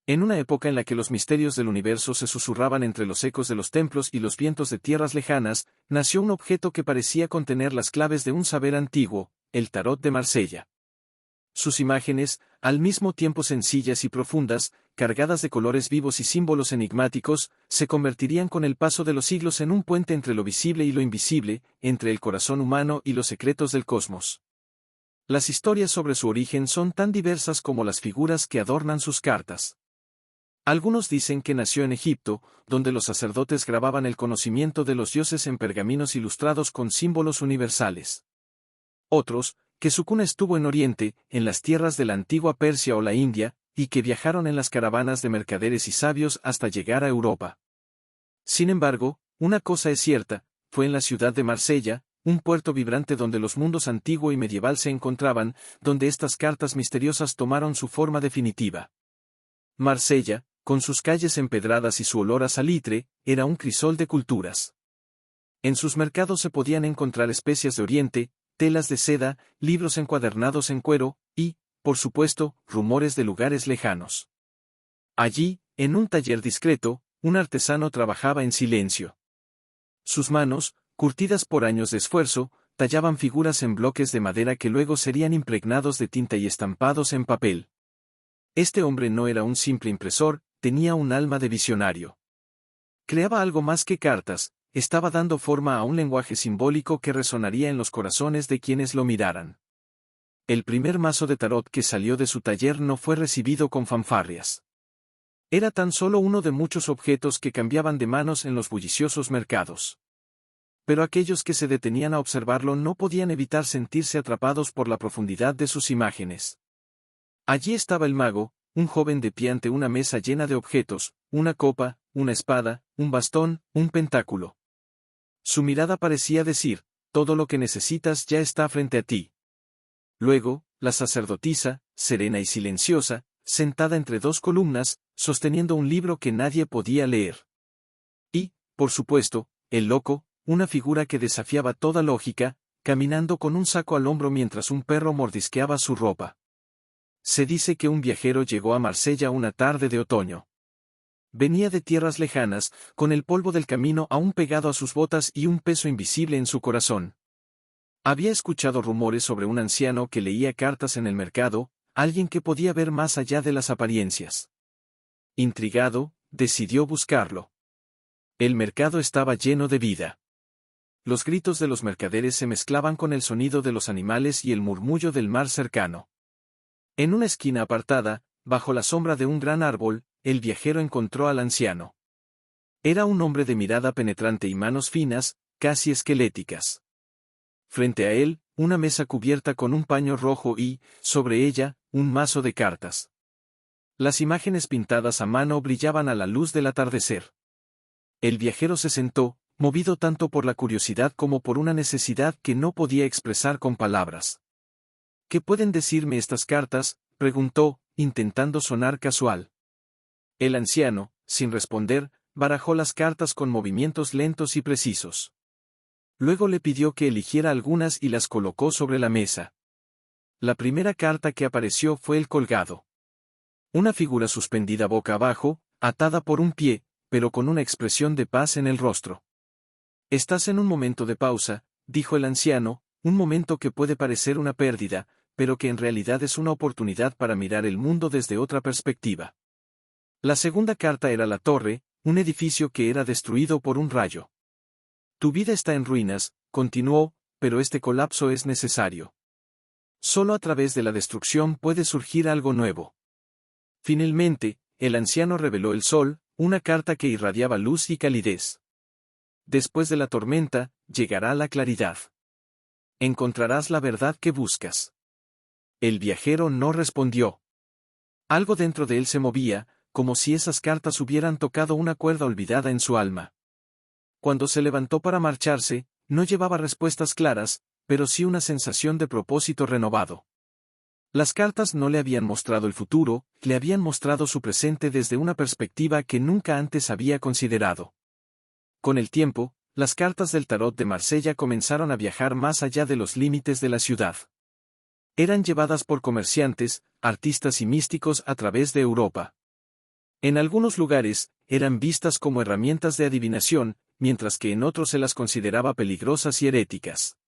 En una época en la que los misterios del universo se susurraban entre los ecos de los templos y los vientos de tierras lejanas, nació un objeto que parecía contener las claves de un saber antiguo, el tarot de Marsella. Sus imágenes, al mismo tiempo sencillas y profundas, cargadas de colores vivos y símbolos enigmáticos, se convertirían con el paso de los siglos en un puente entre lo visible y lo invisible, entre el corazón humano y los secretos del cosmos. Las historias sobre su origen son tan diversas como las figuras que adornan sus cartas. Algunos dicen que nació en Egipto, donde los sacerdotes grababan el conocimiento de los dioses en pergaminos ilustrados con símbolos universales. Otros, que su cuna estuvo en Oriente, en las tierras de la antigua Persia o la India, y que viajaron en las caravanas de mercaderes y sabios hasta llegar a Europa. Sin embargo, una cosa es cierta, fue en la ciudad de Marsella, un puerto vibrante donde los mundos antiguo y medieval se encontraban, donde estas cartas misteriosas tomaron su forma definitiva. Marsella, con sus calles empedradas y su olor a salitre, era un crisol de culturas. En sus mercados se podían encontrar especias de Oriente, telas de seda, libros encuadernados en cuero, y, por supuesto, rumores de lugares lejanos. Allí, en un taller discreto, un artesano trabajaba en silencio. Sus manos, curtidas por años de esfuerzo, tallaban figuras en bloques de madera que luego serían impregnados de tinta y estampados en papel. Este hombre no era un simple impresor, tenía un alma de visionario. Creaba algo más que cartas, estaba dando forma a un lenguaje simbólico que resonaría en los corazones de quienes lo miraran. El primer mazo de tarot que salió de su taller no fue recibido con fanfarrias. Era tan solo uno de muchos objetos que cambiaban de manos en los bulliciosos mercados. Pero aquellos que se detenían a observarlo no podían evitar sentirse atrapados por la profundidad de sus imágenes. Allí estaba el mago, un joven de pie ante una mesa llena de objetos, una copa, una espada, un bastón, un pentáculo. Su mirada parecía decir, todo lo que necesitas ya está frente a ti. Luego, la sacerdotisa, serena y silenciosa, sentada entre dos columnas, sosteniendo un libro que nadie podía leer. Y, por supuesto, el loco, una figura que desafiaba toda lógica, caminando con un saco al hombro mientras un perro mordisqueaba su ropa. Se dice que un viajero llegó a Marsella una tarde de otoño. Venía de tierras lejanas, con el polvo del camino aún pegado a sus botas y un peso invisible en su corazón. Había escuchado rumores sobre un anciano que leía cartas en el mercado, alguien que podía ver más allá de las apariencias. Intrigado, decidió buscarlo. El mercado estaba lleno de vida. Los gritos de los mercaderes se mezclaban con el sonido de los animales y el murmullo del mar cercano. En una esquina apartada, bajo la sombra de un gran árbol, el viajero encontró al anciano. Era un hombre de mirada penetrante y manos finas, casi esqueléticas. Frente a él, una mesa cubierta con un paño rojo y, sobre ella, un mazo de cartas. Las imágenes pintadas a mano brillaban a la luz del atardecer. El viajero se sentó, movido tanto por la curiosidad como por una necesidad que no podía expresar con palabras. ¿Qué pueden decirme estas cartas?, preguntó, intentando sonar casual. El anciano, sin responder, barajó las cartas con movimientos lentos y precisos. Luego le pidió que eligiera algunas y las colocó sobre la mesa. La primera carta que apareció fue el colgado. Una figura suspendida boca abajo, atada por un pie, pero con una expresión de paz en el rostro. Estás en un momento de pausa, dijo el anciano, un momento que puede parecer una pérdida, pero que en realidad es una oportunidad para mirar el mundo desde otra perspectiva. La segunda carta era la torre, un edificio que era destruido por un rayo. Tu vida está en ruinas, continuó, pero este colapso es necesario. Solo a través de la destrucción puede surgir algo nuevo. Finalmente, el anciano reveló el sol, una carta que irradiaba luz y calidez. Después de la tormenta, llegará la claridad. Encontrarás la verdad que buscas. El viajero no respondió. Algo dentro de él se movía, como si esas cartas hubieran tocado una cuerda olvidada en su alma. Cuando se levantó para marcharse, no llevaba respuestas claras, pero sí una sensación de propósito renovado. Las cartas no le habían mostrado el futuro, le habían mostrado su presente desde una perspectiva que nunca antes había considerado. Con el tiempo, las cartas del tarot de Marsella comenzaron a viajar más allá de los límites de la ciudad. Eran llevadas por comerciantes, artistas y místicos a través de Europa. En algunos lugares, eran vistas como herramientas de adivinación, mientras que en otros se las consideraba peligrosas y heréticas.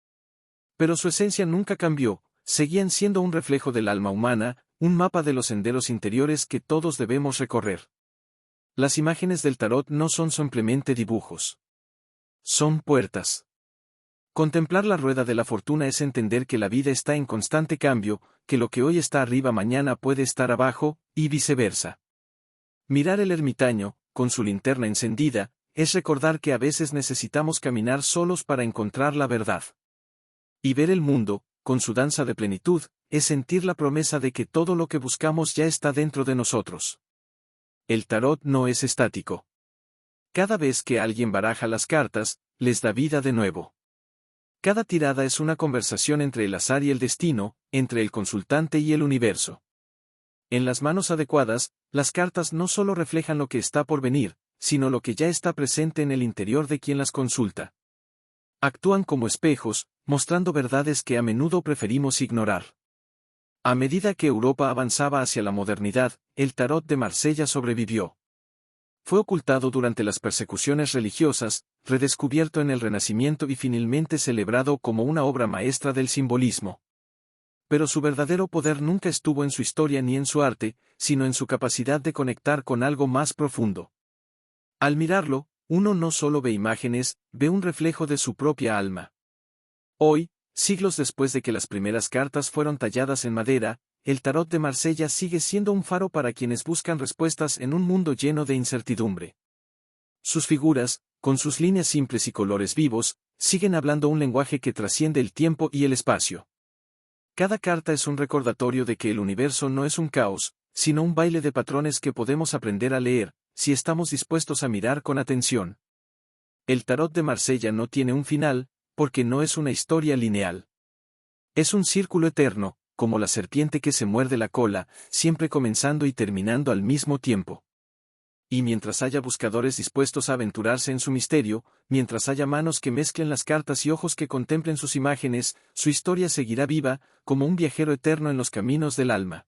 Pero su esencia nunca cambió, seguían siendo un reflejo del alma humana, un mapa de los senderos interiores que todos debemos recorrer. Las imágenes del tarot no son simplemente dibujos. Son puertas. Contemplar la rueda de la fortuna es entender que la vida está en constante cambio, que lo que hoy está arriba mañana puede estar abajo, y viceversa. Mirar el ermitaño, con su linterna encendida, es recordar que a veces necesitamos caminar solos para encontrar la verdad. Y ver el mundo, con su danza de plenitud, es sentir la promesa de que todo lo que buscamos ya está dentro de nosotros. El tarot no es estático. Cada vez que alguien baraja las cartas, les da vida de nuevo. Cada tirada es una conversación entre el azar y el destino, entre el consultante y el universo. En las manos adecuadas, las cartas no solo reflejan lo que está por venir, sino lo que ya está presente en el interior de quien las consulta. Actúan como espejos, mostrando verdades que a menudo preferimos ignorar. A medida que Europa avanzaba hacia la modernidad, el tarot de Marsella sobrevivió. Fue ocultado durante las persecuciones religiosas, redescubierto en el Renacimiento y finalmente celebrado como una obra maestra del simbolismo. Pero su verdadero poder nunca estuvo en su historia ni en su arte, sino en su capacidad de conectar con algo más profundo. Al mirarlo, uno no solo ve imágenes, ve un reflejo de su propia alma. Hoy, siglos después de que las primeras cartas fueron talladas en madera, el tarot de Marsella sigue siendo un faro para quienes buscan respuestas en un mundo lleno de incertidumbre. Sus figuras, con sus líneas simples y colores vivos, siguen hablando un lenguaje que trasciende el tiempo y el espacio. Cada carta es un recordatorio de que el universo no es un caos, sino un baile de patrones que podemos aprender a leer, si estamos dispuestos a mirar con atención. El tarot de Marsella no tiene un final, porque no es una historia lineal. Es un círculo eterno, como la serpiente que se muerde la cola, siempre comenzando y terminando al mismo tiempo. Y mientras haya buscadores dispuestos a aventurarse en su misterio, mientras haya manos que mezclen las cartas y ojos que contemplen sus imágenes, su historia seguirá viva, como un viajero eterno en los caminos del alma.